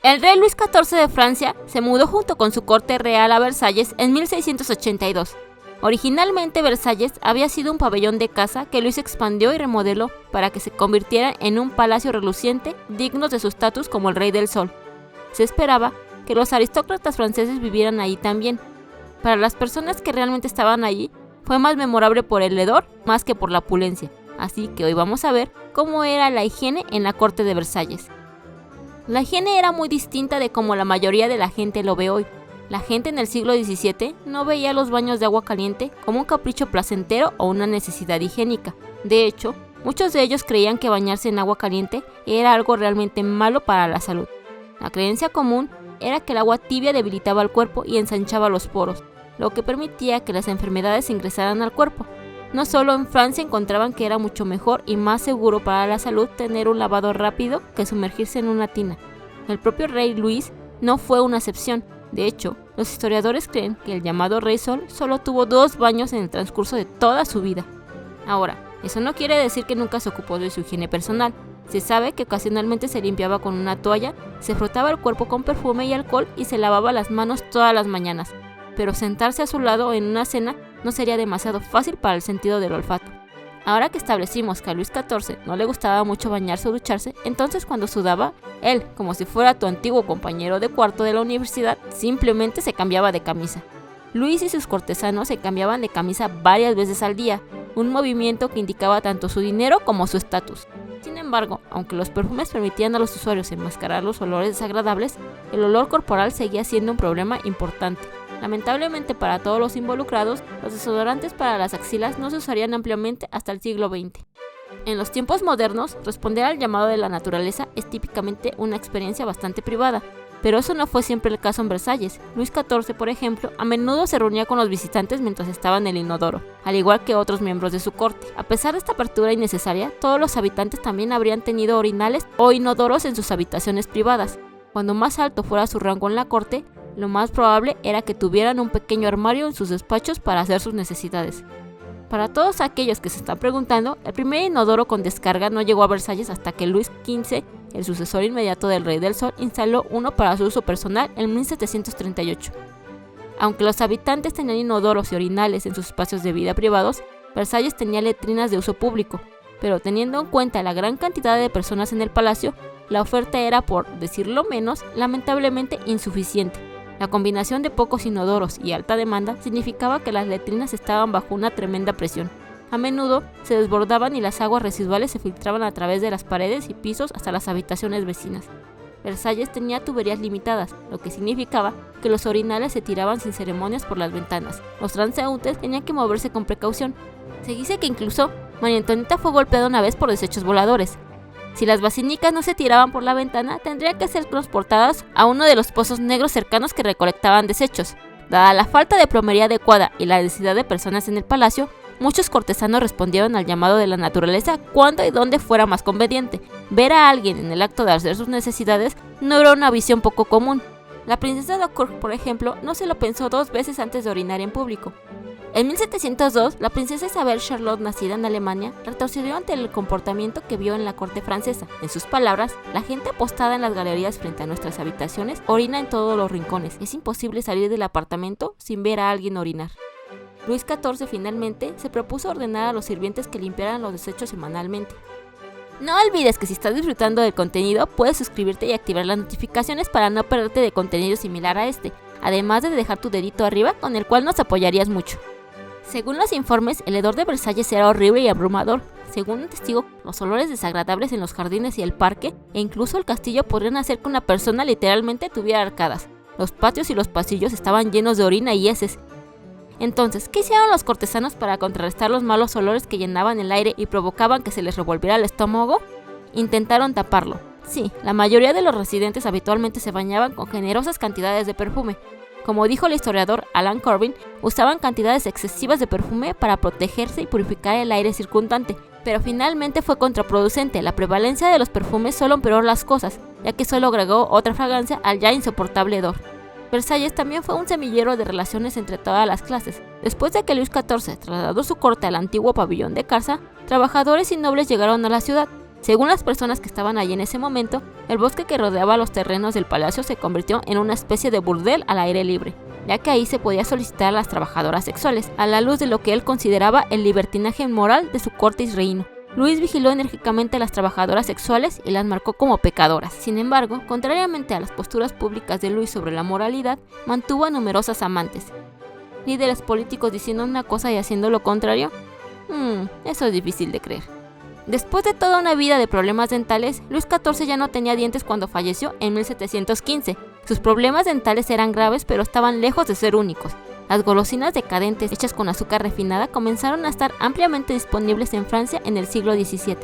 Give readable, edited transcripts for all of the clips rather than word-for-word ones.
El rey Luis XIV de Francia se mudó junto con su corte real a Versalles en 1682. Originalmente Versalles había sido un pabellón de caza que Luis expandió y remodeló para que se convirtiera en un palacio reluciente digno de su estatus como el Rey del Sol. Se esperaba que los aristócratas franceses vivieran allí también. Para las personas que realmente estaban allí, fue más memorable por el hedor más que por la opulencia. Así que hoy vamos a ver cómo era la higiene en la corte de Versalles. La higiene era muy distinta de como la mayoría de la gente lo ve hoy. La gente en el siglo XVII no veía los baños de agua caliente como un capricho placentero o una necesidad higiénica. De hecho, muchos de ellos creían que bañarse en agua caliente era algo realmente malo para la salud. La creencia común era que el agua tibia debilitaba el cuerpo y ensanchaba los poros, lo que permitía que las enfermedades ingresaran al cuerpo. No solo en Francia encontraban que era mucho mejor y más seguro para la salud tener un lavado rápido que sumergirse en una tina. El propio rey Luis no fue una excepción. De hecho, los historiadores creen que el llamado Rey Sol solo tuvo 2 baños en el transcurso de toda su vida. Ahora, eso no quiere decir que nunca se ocupó de su higiene personal. Se sabe que ocasionalmente se limpiaba con una toalla, se frotaba el cuerpo con perfume y alcohol y se lavaba las manos todas las mañanas. Pero sentarse a su lado en una cena no sería demasiado fácil para el sentido del olfato. Ahora que establecimos que a Luis XIV no le gustaba mucho bañarse o ducharse, entonces cuando sudaba, él, como si fuera tu antiguo compañero de cuarto de la universidad, simplemente se cambiaba de camisa. Luis y sus cortesanos se cambiaban de camisa varias veces al día, un movimiento que indicaba tanto su dinero como su estatus. Sin embargo, aunque los perfumes permitían a los usuarios enmascarar los olores desagradables, el olor corporal seguía siendo un problema importante. Lamentablemente para todos los involucrados, los desodorantes para las axilas no se usarían ampliamente hasta el siglo XX. En los tiempos modernos, responder al llamado de la naturaleza es típicamente una experiencia bastante privada, pero eso no fue siempre el caso en Versalles. Luis XIV, por ejemplo, a menudo se reunía con los visitantes mientras estaba en el inodoro, al igual que otros miembros de su corte. A pesar de esta apertura innecesaria, todos los habitantes también habrían tenido orinales o inodoros en sus habitaciones privadas. Cuando más alto fuera su rango en la corte, lo más probable era que tuvieran un pequeño armario en sus despachos para hacer sus necesidades. Para todos aquellos que se están preguntando, el primer inodoro con descarga no llegó a Versalles hasta que Luis XV, el sucesor inmediato del Rey del Sol, instaló uno para su uso personal en 1738. Aunque los habitantes tenían inodoros y orinales en sus espacios de vida privados, Versalles tenía letrinas de uso público, pero teniendo en cuenta la gran cantidad de personas en el palacio, la oferta era, por decirlo menos, lamentablemente insuficiente. La combinación de pocos inodoros y alta demanda significaba que las letrinas estaban bajo una tremenda presión. A menudo se desbordaban y las aguas residuales se filtraban a través de las paredes y pisos hasta las habitaciones vecinas. Versalles tenía tuberías limitadas, lo que significaba que los orinales se tiraban sin ceremonias por las ventanas. Los transeúntes tenían que moverse con precaución. Se dice que incluso María Antonieta fue golpeada una vez por desechos voladores. Si las basinicas no se tiraban por la ventana, tendrían que ser transportadas a uno de los pozos negros cercanos que recolectaban desechos. Dada la falta de plomería adecuada y la densidad de personas en el palacio, muchos cortesanos respondieron al llamado de la naturaleza cuando y donde fuera más conveniente. Ver a alguien en el acto de hacer sus necesidades no era una visión poco común. La princesa de Cork, por ejemplo, no se lo pensó 2 veces antes de orinar en público. En 1702, la princesa Isabel Charlotte, nacida en Alemania, retrocedió ante el comportamiento que vio en la corte francesa. En sus palabras, la gente apostada en las galerías frente a nuestras habitaciones orina en todos los rincones. Es imposible salir del apartamento sin ver a alguien orinar. Luis XIV finalmente se propuso ordenar a los sirvientes que limpiaran los desechos semanalmente. No olvides que si estás disfrutando del contenido, puedes suscribirte y activar las notificaciones para no perderte de contenido similar a este, además de dejar tu dedito arriba con el cual nos apoyarías mucho. Según los informes, el hedor de Versalles era horrible y abrumador. Según un testigo, los olores desagradables en los jardines y el parque, e incluso el castillo, podrían hacer que una persona literalmente tuviera arcadas. Los patios y los pasillos estaban llenos de orina y heces. Entonces, ¿qué hicieron los cortesanos para contrarrestar los malos olores que llenaban el aire y provocaban que se les revolviera el estómago? Intentaron taparlo. Sí, la mayoría de los residentes habitualmente se bañaban con generosas cantidades de perfume. Como dijo el historiador Alan Corbin, usaban cantidades excesivas de perfume para protegerse y purificar el aire circundante, pero finalmente fue contraproducente. La prevalencia de los perfumes solo empeoró las cosas, ya que solo agregó otra fragancia al ya insoportable hedor. Versalles también fue un semillero de relaciones entre todas las clases. Después de que Luis XIV trasladó su corte al antiguo pabellón de caza, trabajadores y nobles llegaron a la ciudad. Según las personas que estaban allí en ese momento, el bosque que rodeaba los terrenos del palacio se convirtió en una especie de burdel al aire libre, ya que ahí se podía solicitar a las trabajadoras sexuales, a la luz de lo que él consideraba el libertinaje moral de su corte y reino. Luis vigiló enérgicamente a las trabajadoras sexuales y las marcó como pecadoras. Sin embargo, contrariamente a las posturas públicas de Luis sobre la moralidad, mantuvo a numerosas amantes. Líderes políticos diciendo una cosa y haciendo lo contrario, eso es difícil de creer. Después de toda una vida de problemas dentales, Luis XIV ya no tenía dientes cuando falleció en 1715. Sus problemas dentales eran graves, pero estaban lejos de ser únicos. Las golosinas decadentes hechas con azúcar refinada comenzaron a estar ampliamente disponibles en Francia en el siglo XVII.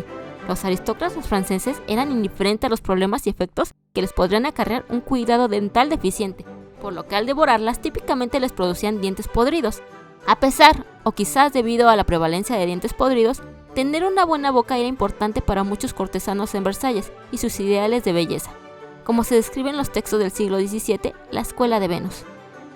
Los aristócratas franceses eran indiferentes a los problemas y efectos que les podrían acarrear un cuidado dental deficiente, por lo que al devorarlas típicamente les producían dientes podridos. A pesar, o quizás debido a la prevalencia de dientes podridos, tener una buena boca era importante para muchos cortesanos en Versalles y sus ideales de belleza, como se describe en los textos del siglo XVII, la Escuela de Venus.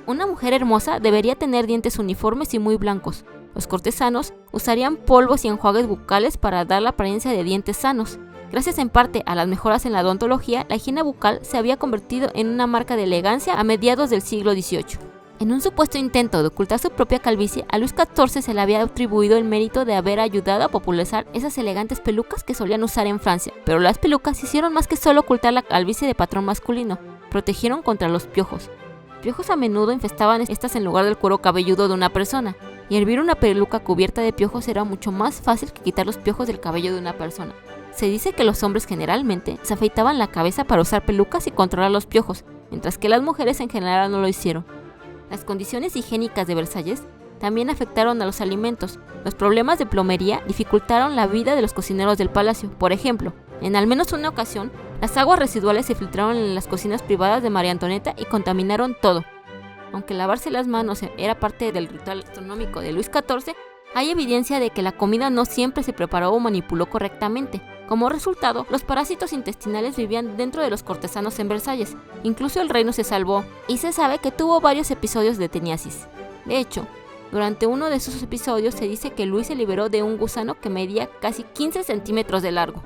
Una mujer hermosa debería tener dientes uniformes y muy blancos. Los cortesanos usarían polvos y enjuagues bucales para dar la apariencia de dientes sanos. Gracias en parte a las mejoras en la odontología, la higiene bucal se había convertido en una marca de elegancia a mediados del siglo XVIII. En un supuesto intento de ocultar su propia calvicie, a Luis XIV se le había atribuido el mérito de haber ayudado a popularizar esas elegantes pelucas que solían usar en Francia. Pero las pelucas hicieron más que solo ocultar la calvicie de patrón masculino, protegieron contra los piojos. Piojos a menudo infestaban estas en lugar del cuero cabelludo de una persona, y hervir una peluca cubierta de piojos era mucho más fácil que quitar los piojos del cabello de una persona. Se dice que los hombres generalmente se afeitaban la cabeza para usar pelucas y controlar los piojos, mientras que las mujeres en general no lo hicieron. Las condiciones higiénicas de Versalles también afectaron a los alimentos. Los problemas de plomería dificultaron la vida de los cocineros del palacio. Por ejemplo, en al menos una ocasión, las aguas residuales se filtraron en las cocinas privadas de María Antonieta y contaminaron todo. Aunque lavarse las manos era parte del ritual gastronómico de Luis XIV, hay evidencia de que la comida no siempre se preparó o manipuló correctamente. Como resultado, los parásitos intestinales vivían dentro de los cortesanos en Versalles. Incluso el reino se salvó, y se sabe que tuvo varios episodios de teniasis. De hecho, durante uno de esos episodios se dice que Luis se liberó de un gusano que medía casi 15 centímetros de largo.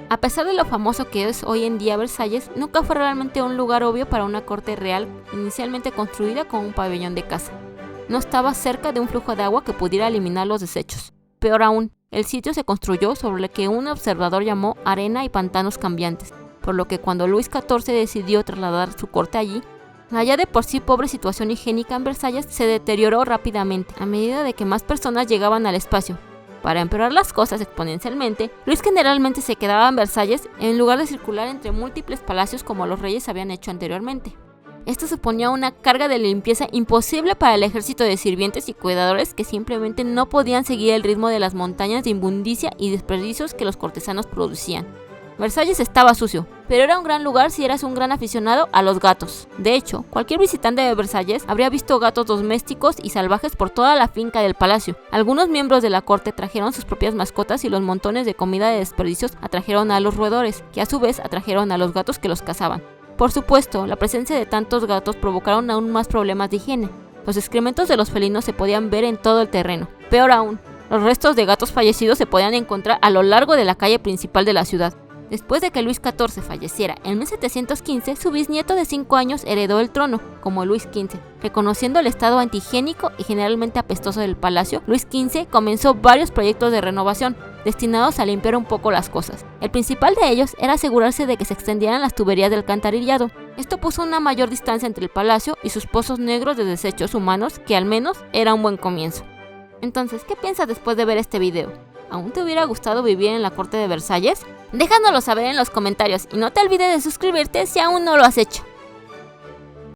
A pesar de lo famoso que es hoy en día Versalles, nunca fue realmente un lugar obvio para una corte real inicialmente construida como un pabellón de caza. No estaba cerca de un flujo de agua que pudiera eliminar los desechos. Peor aún, el sitio se construyó sobre lo que un observador llamó arena y pantanos cambiantes, por lo que cuando Luis XIV decidió trasladar su corte allí, la ya de por sí pobre situación higiénica en Versalles se deterioró rápidamente a medida de que más personas llegaban al espacio. Para empeorar las cosas exponencialmente, Luis generalmente se quedaba en Versalles en lugar de circular entre múltiples palacios como los reyes habían hecho anteriormente. Esto suponía una carga de limpieza imposible para el ejército de sirvientes y cuidadores que simplemente no podían seguir el ritmo de las montañas de inmundicia y desperdicios que los cortesanos producían. Versalles estaba sucio, pero era un gran lugar si eras un gran aficionado a los gatos. De hecho, cualquier visitante de Versalles habría visto gatos domésticos y salvajes por toda la finca del palacio. Algunos miembros de la corte trajeron sus propias mascotas y los montones de comida de desperdicios atrajeron a los roedores, que a su vez atrajeron a los gatos que los cazaban. Por supuesto, la presencia de tantos gatos provocaron aún más problemas de higiene. Los excrementos de los felinos se podían ver en todo el terreno. Peor aún, los restos de gatos fallecidos se podían encontrar a lo largo de la calle principal de la ciudad. Después de que Luis XIV falleciera en 1715, su bisnieto de 5 años heredó el trono, como Luis XV. Reconociendo el estado antihigiénico y generalmente apestoso del palacio, Luis XV comenzó varios proyectos de renovación, destinados a limpiar un poco las cosas. El principal de ellos era asegurarse de que se extendieran las tuberías del alcantarillado. Esto puso una mayor distancia entre el palacio y sus pozos negros de desechos humanos, que al menos era un buen comienzo. Entonces, ¿qué piensas después de ver este video? ¿Aún te hubiera gustado vivir en la corte de Versalles? Déjanoslo saber en los comentarios y no te olvides de suscribirte si aún no lo has hecho.